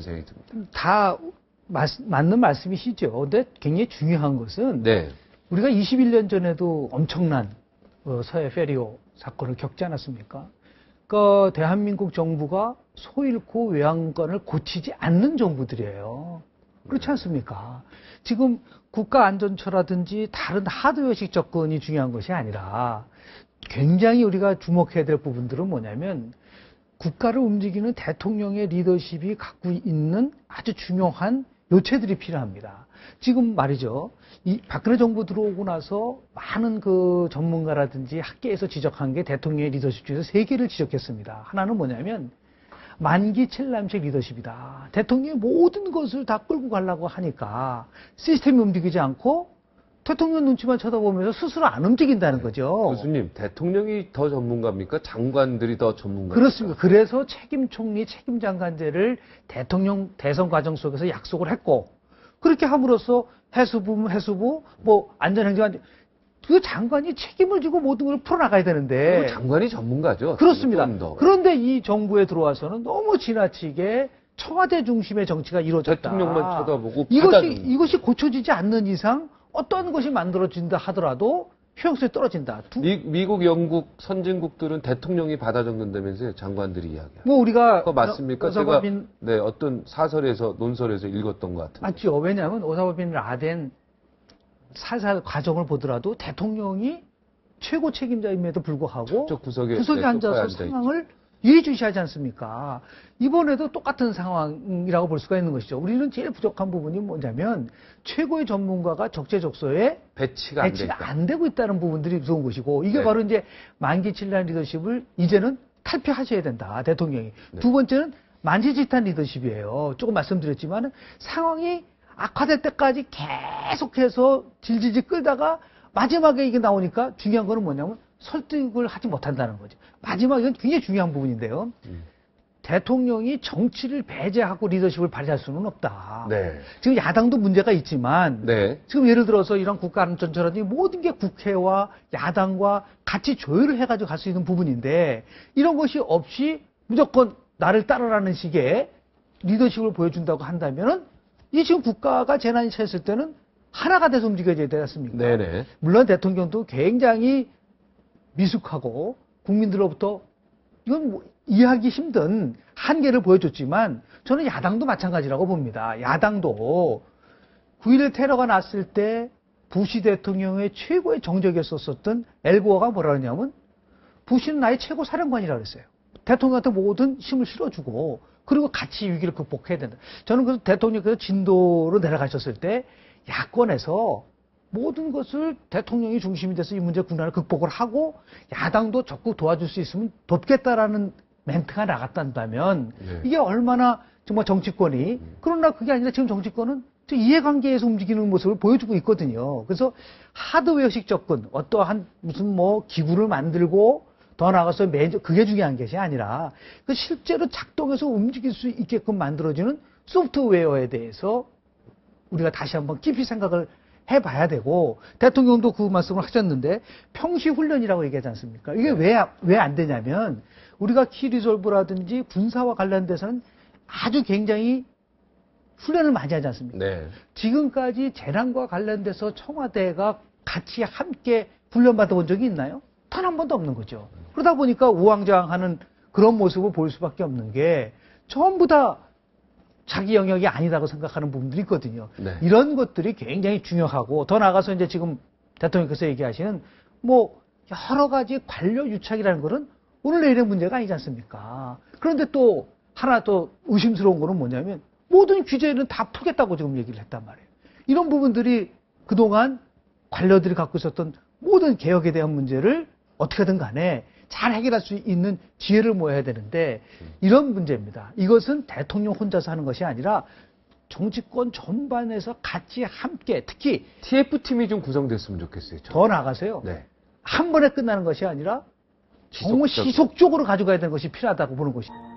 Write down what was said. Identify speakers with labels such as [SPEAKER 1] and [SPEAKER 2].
[SPEAKER 1] 생각이 듭니다.
[SPEAKER 2] 다 맞는 말씀이시죠. 근데 굉장히 중요한 것은
[SPEAKER 1] 네.
[SPEAKER 2] 우리가 21년 전에도 엄청난 서해 페리오 사건을 겪지 않았습니까? 그 대한민국 정부가 소잃고 외양간을 고치지 않는 정부들이에요. 그렇지 않습니까? 지금 국가안전처라든지 다른 하드웨어식 접근이 중요한 것이 아니라 굉장히 우리가 주목해야 될 부분들은 뭐냐면 국가를 움직이는 대통령의 리더십이 갖고 있는 아주 중요한 요체들이 필요합니다. 지금 말이죠. 이 박근혜 정부 들어오고 나서 많은 그 전문가라든지 학계에서 지적한 게 대통령의 리더십 중에서 세 개를 지적했습니다. 하나는 뭐냐면 만기 칠남식 리더십이다. 대통령이 모든 것을 다 끌고 가려고 하니까 시스템이 움직이지 않고 대통령 눈치만 쳐다보면서 스스로 안 움직인다는 거죠.
[SPEAKER 1] 교수님, 대통령이 더 전문가입니까? 장관들이 더 전문가입니까?
[SPEAKER 2] 그렇습니다. 그래서 책임 총리, 책임 장관제를 대통령 대선 과정 속에서 약속을 했고, 그렇게 함으로써 해수부, 뭐 안전행정관 그 장관이 책임을 지고 모든 걸 풀어나가야 되는데.
[SPEAKER 1] 장관이 전문가죠.
[SPEAKER 2] 그렇습니다. 그런데 이 정부에 들어와서는 너무 지나치게 청와대 중심의 정치가 이루어졌다.
[SPEAKER 1] 대통령만 쳐다보고
[SPEAKER 2] 이것이 고쳐지지 않는 이상 어떤 것이 만들어진다 하더라도 효용성이 떨어진다.
[SPEAKER 1] 미국, 영국 선진국들은 대통령이 받아 적는다면서요, 장관들이 이야기하고.
[SPEAKER 2] 뭐 우리가
[SPEAKER 1] 그거 맞습니까? 제가 네, 어떤 사설에서 논설에서 읽었던 것 같은데.
[SPEAKER 2] 맞죠. 왜냐하면 오사마 빈 라덴 사살 과정을 보더라도 대통령이 최고 책임자임에도 불구하고 구석에 앉아서 상황을 예의주시하지 않습니까? 이번에도 똑같은 상황이라고 볼 수가 있는 것이죠. 우리는 제일 부족한 부분이 뭐냐면 최고의 전문가가 적재적소에 배치가 안 되고 있다는 부분들이 무서운 것이고 이게 바로 이제 만기칠란 리더십을 이제는 탈피하셔야 된다. 대통령이. 두 번째는 만지짓한 리더십이에요. 조금 말씀드렸지만 상황이 악화될 때까지 계속해서 질질질 끌다가 마지막에 이게 나오니까 중요한 거는 뭐냐면 설득을 하지 못한다는 거죠. 마지막 이건 굉장히 중요한 부분인데요. 대통령이 정치를 배제하고 리더십을 발휘할 수는 없다.
[SPEAKER 1] 네.
[SPEAKER 2] 지금 야당도 문제가 있지만
[SPEAKER 1] 네.
[SPEAKER 2] 지금 예를 들어서 이런 국가안전처라든지 모든 게 국회와 야당과 같이 조율을 해가지고 갈 수 있는 부분인데 이런 것이 없이 무조건 나를 따르라는 식의 리더십을 보여준다고 한다면은 이 지금 국가가 재난이 처했을 때는 하나가 돼서 움직여져야 되지 않습니까?
[SPEAKER 1] 네네.
[SPEAKER 2] 물론 대통령도 굉장히 미숙하고 국민들로부터 이건 뭐 이해하기 힘든 한계를 보여줬지만 저는 야당도 마찬가지라고 봅니다. 야당도 9.11 테러가 났을 때 부시 대통령의 최고의 정적이었었던 엘고어가 뭐라 그러냐면 부시는 나의 최고 사령관이라고 그랬어요. 대통령한테 모든 힘을 실어주고 그리고 같이 위기를 극복해야 된다. 저는 그래서 대통령께서 진도로 내려가셨을 때 야권에서 모든 것을 대통령이 중심이 돼서 이 문제 국난을 극복을 하고 야당도 적극 도와줄 수 있으면 돕겠다라는 멘트가 나갔다면 이게 얼마나 정말 정치권이 그러나 그게 아니라 지금 정치권은 이해관계에서 움직이는 모습을 보여주고 있거든요. 그래서 하드웨어식 접근 어떠한 무슨 뭐 기구를 만들고 더 나아가서 그게 중요한 것이 아니라 그 실제로 작동해서 움직일 수 있게끔 만들어지는 소프트웨어에 대해서 우리가 다시 한번 깊이 생각을 해봐야 되고 대통령도 그 말씀을 하셨는데 평시 훈련이라고 얘기하지 않습니까? 이게 왜 안 되냐면 우리가 키리졸브라든지 군사와 관련돼서는 아주 굉장히 훈련을 많이 하지 않습니까?
[SPEAKER 1] 네.
[SPEAKER 2] 지금까지 재난과 관련돼서 청와대가 같이 함께 훈련받아 본 적이 있나요? 단 한 번도 없는 거죠. 그러다 보니까 우왕좌왕하는 그런 모습을 볼 수밖에 없는 게 전부 다 자기 영역이 아니라고 생각하는 부분들이 있거든요.
[SPEAKER 1] 네.
[SPEAKER 2] 이런 것들이 굉장히 중요하고 더 나아가서 이제 지금 대통령께서 얘기하시는 뭐 여러 가지 관료 유착이라는 거는 오늘 내일의 문제가 아니지 않습니까? 그런데 또 하나 또 의심스러운 거는 뭐냐면 모든 규제는 다 풀겠다고 지금 얘기를 했단 말이에요. 이런 부분들이 그동안 관료들이 갖고 있었던 모든 개혁에 대한 문제를 어떻게든 간에 잘 해결할 수 있는 지혜를 모아야 되는데 이런 문제입니다. 이것은 대통령 혼자서 하는 것이 아니라 정치권 전반에서 같이 함께 특히
[SPEAKER 1] TF팀이 좀 구성됐으면 좋겠어요.
[SPEAKER 2] 더 나아가서요.
[SPEAKER 1] 네.
[SPEAKER 2] 한 번에 끝나는 것이 아니라 정말 시속적으로 가져가야 되는 것이 필요하다고 보는 것입니다.